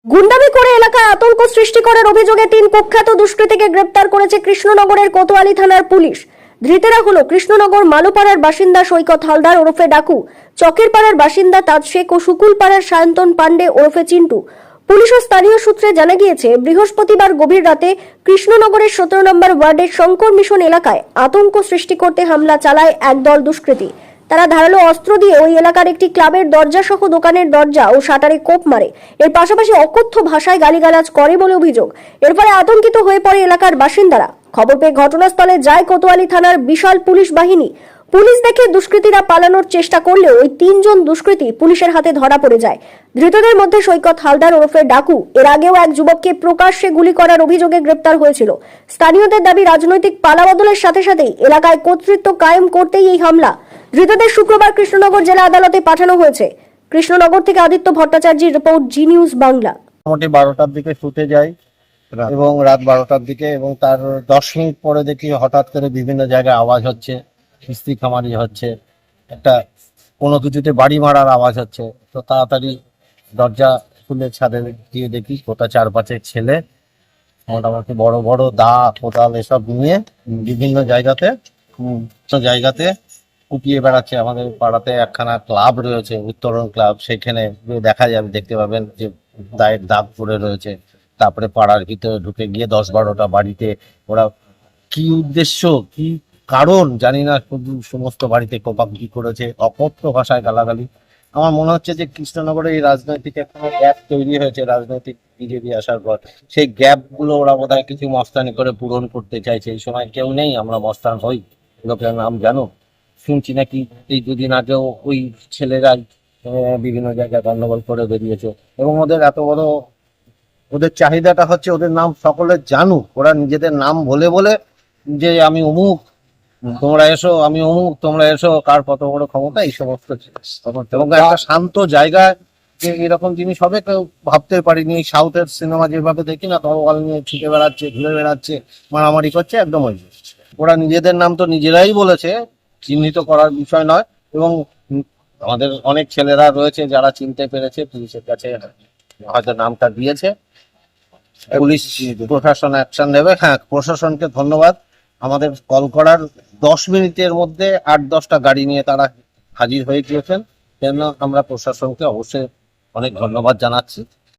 গুন্ডামি করে এলাকায় আতঙ্ক সৃষ্টি করার অভিযোগে 3 কুখ্যাত দুষ্কৃতীকে গ্রেপ্তার করেছে কৃষ্ণনগরের কোতোয়ালি থানার পুলিশ। ধৃতেরা হলো কৃষ্ণনগর মালুপাড়ার বাসিন্দা সৈকত হালদার ওরফে ডাকু, চকেরপাড়ার বাসিন্দা তাজ শেখ ও শুকুলপাড়ার সায়ন্তন পান্ডে ওরফে চিন্টু। পুলিশ ও স্থানীয় সূত্রে জানা গিয়েছে, বৃহস্পতিবার গভীর রাতে কৃষ্ণনগরের 17 নম্বর ওয়ার্ডের শঙ্কর মিশন এলাকায় আতঙ্ক সৃষ্টি করতে হামলা চালায় একদল দুষ্কৃতী। তারা ধারালো অস্ত্র দিয়ে ওই এলাকার একটি ক্লাবের দরজা সহ দোকানের দরজা ও শাটারে কোপ মারে। এর পাশাপাশি অকথ্য ভাষায় গালিগালাজ করে বলে অভিযোগ। এরপরে আতঙ্কিত হয়ে পড়ে এলাকার বাসিন্দারা। খবর পেয়ে ঘটনাস্থলে যায় কোতোয়ালি থানার বিশাল পুলিশ বাহিনী। পুলিশ দেখে দুষ্কৃতীরা পালানোর চেষ্টা করলেও ওই 3 জন দুষ্কৃতী পুলিশের হাতে ধরা পড়ে যায়। ধৃতদের মধ্যে সৈকত হালদার ওরফে ডাকু এর আগেও এক যুবককে প্রকাশ্যে গুলি করার অভিযোগে গ্রেপ্তার হয়েছিল। স্থানীয়দের দাবি, রাজনৈতিক পালাবদলের সাথে সাথেই এলাকায় কর্তৃত্ব কায়েম করতেই এই হামলা। ধৃতদের শুক্রবার কৃষ্ণনগর জেলা আদালতে পাঠানো হয়েছে। কৃষ্ণনগর থেকে আদিত্য ভট্টাচার্যের রিপোর্ট, জি নিউজ বাংলা। মোটামুটি 12টার দিকে শুতে যাই এবং রাত 12টার দিকে, এবং তার 10 মিনিট পরে দেখি হঠাৎ করে বিভিন্ন জায়গায় আওয়াজ হচ্ছে, কিস্তি খামারি হচ্ছে, একটা কোনো কিছুতে বাড়ি মারার আওয়াজ হচ্ছে। তো তাড়াতাড়ি দরজা খুলে ছাদে গিয়ে দেখি গোটা 4-5 ছেলে মোটামুটি বড় বড় দা কোদাল এসব নিয়ে বিভিন্ন জায়গাতে কুপিয়ে বেড়াচ্ছে। আমাদের পাড়াতে একখানা ক্লাব রয়েছে, উত্তরণ ক্লাব, সেখানে দেখা যাবে, দেখতে পাবেন যে দায়ের দাগ পড়ে রয়েছে। তারপরে পাড়ার ভিতরে ঢুকে গিয়ে 10-12টা বাড়িতে ওরা কি উদ্দেশ্য, কি কারণ জানি না, শুধু সমস্ত বাড়িতে কোপাকুপি করেছে, অকথ্য ভাষায় গালাগালি। আমার মনে হচ্ছে যে কৃষ্ণনগরে এই রাজনৈতিক একটা গ্যাপ তৈরি হয়েছে রাজনৈতিক বিজেপি আসার পর। সেই গ্যাপ গুলো ওরা বোধহয় কিছু মস্তানি করে পূরণ করতে চাইছে। এই সময় কেউ নেই, আমরা মস্তান হই। লোকের নাম জানো, শুনছি নাকি এই 2 দিন আগেও ওই ছেলেরা বিভিন্ন জায়গায় গন্ডগোল করে বেরিয়েছে। এবং ওদের এত বড়, ওদের চাহিদাটা হচ্ছে ওদের নাম সকলে জানুক। ওরা নিজেদের নাম বলে বলে যে আমি অমুক, তোমরা এসো, আমি অমুক, তোমরা এসো, কার কত বড় ক্ষমতা, এই সমস্ত জিনিস। এবং একটা শান্ত জায়গায় যে এরকম জিনিস হবে কেউ ভাবতে পারিনি। এই সাউথের সিনেমা যেভাবে দেখি না, তরোয়াল নিয়ে ছুটে বেড়াচ্ছে, ঘুরে বেড়াচ্ছে, মারামারি করছে, একদম ওই জিনিস। ওরা নিজেদের নাম তো নিজেরাই বলেছে, চিহ্নিত করার বিষয় নয়। এবং আমাদের অনেক ছেলেরা রয়েছে যারা চিনতে পেরেছে, পুলিশের কাছে হয়তো নামটা দিয়েছে। পুলিশ প্রশাসন অ্যাকশন নেবে। হ্যাঁ, প্রশাসনকে ধন্যবাদ। আমাদের কল করার 10 মিনিটের মধ্যে 8-10টা গাড়ি নিয়ে তারা হাজির হয়ে গিয়েছেন। কেন আমরা প্রশাসনকে অবশ্যই অনেক ধন্যবাদ জানাচ্ছি।